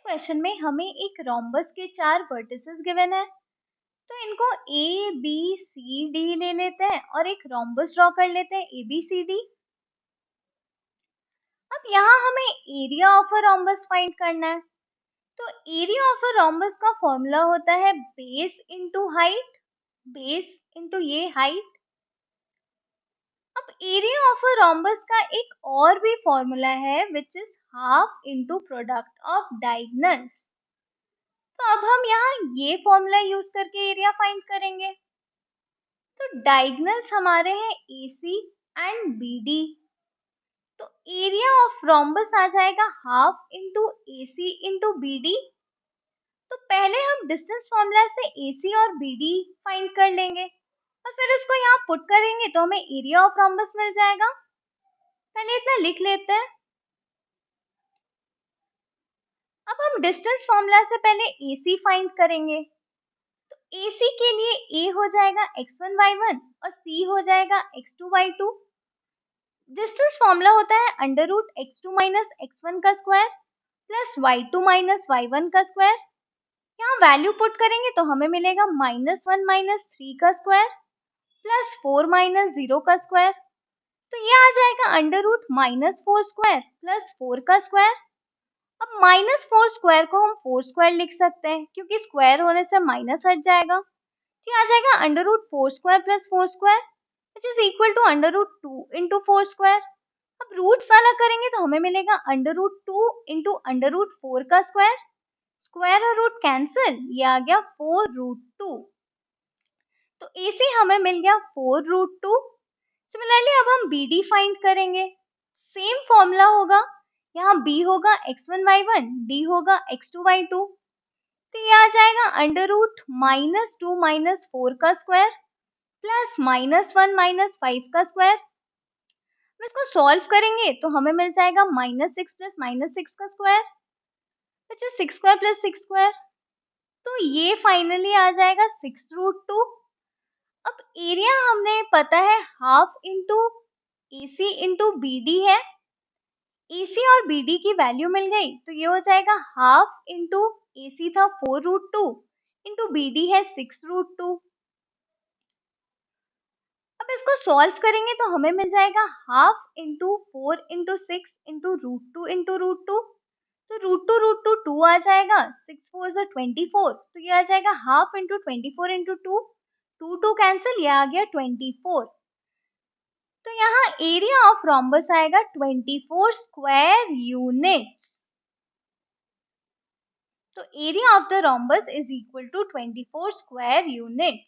Question में हमें एक रोम्बस के 4 वर्टिसेस गिवन है। तो इनको ए बी सी डी ले लेते हैं और एक रोम्बस ड्रॉ कर लेते हैं ए बी सी डी। अब यहाँ हमें area of a rhombus find करना है। तो एरिया ऑफ अ रोम्बस का फॉर्मूला होता है base into height, base into ये हाइट। अब एरिया ऑफ अ रोम्बस का एक और भी फॉर्मूला है which is half into product of diagonals. तो अब हम यहाँ ये फॉर्मूला यूज करके एरिया फाइंड करेंगे। तो डायगोनल्स हमारे हैं AC एंड BD। तो एरिया ऑफ रोम्बस आ जाएगा half into AC into BD। तो पहले हम डिस्टेंस फॉर्मूला से AC और BD फाइंड कर लेंगे और फिर उसको यहाँ पुट करेंगे तो हमें एरिया ऑफ रोम्बस मिल जाएगा। पहले इतना लिख लेते हैं। अब हम डिस्टेंस फॉर्मूला से पहले AC फाइंड करेंगे। तो AC के लिए A हो जाएगा x1 y1 और C हो जाएगा x2 y2। डिस्टेंस फॉर्मूला होता है under root x2 minus x1 का square plus y2 minus y1 का स्क्वायर। यहाँ वैल्यू पुट करेंगे तो हमें मिलेगा -1 माइनस 3 का स्क्वायर प्लस 4 माइनस 0 का स्क्वायर। तो ये आ जाएगा अंडर रूट -4 स्क्वायर प्लस 4 का स्क्वायर। अब -4 स्क्वायर को हम 4 स्क्वायर लिख सकते हैं क्योंकि स्क्वायर होने से माइनस हट जाएगा। तो ये आ जाएगा under root 4 square plus 4 square which is equal to under root 2 into 4 square. अब रूट्स अलग करेंगे तो हमें मिलेगा under root 2 into under root 4 का स्क्वायर। स्क्वायर और रूट कैंसिल, ये आ गया 4 रूट 2। तो AC हमें मिल गया 4 रूट 2। सिमिलरली अब हम BD फाइंड करेंगे। सेम फॉर्मूला होगा, यहाँ B होगा x1 y1, D होगा x2 y2। तो ये आ जाएगा अंडर रूट -2 माइनस 4 का स्क्वायर प्लस -1 माइनस 5 का स्क्वायर। इसको सॉल्व करेंगे तो हमें मिल जाएगा -6 प्लस -6 का square which is 6 square plus 6 square. तो ये फाइनली आ जाएगा 6 रूट 2। अब एरिया हमने पता है half into AC into BD है। AC और BD की वैल्यू मिल गई तो ये हो जाएगा हाफ इंटू AC था 4 रूट 2 इंटू BD है 6 रूट 2। अब इसको सॉल्व करेंगे तो हमें मिल जाएगा half into 4 into 6 into root 2 into root 2। तो रूट टू 2 आ जाएगा, 6 4 जो 24। तो ये आ जाएगा हाफ इंटू 24 इंटू 2, 2 कैंसिल, ये आ गया 24। तो यहाँ एरिया ऑफ रोम्बस आएगा 24 स्क्वायर यूनिट्स। तो area of the rhombus is equal to 24 square units.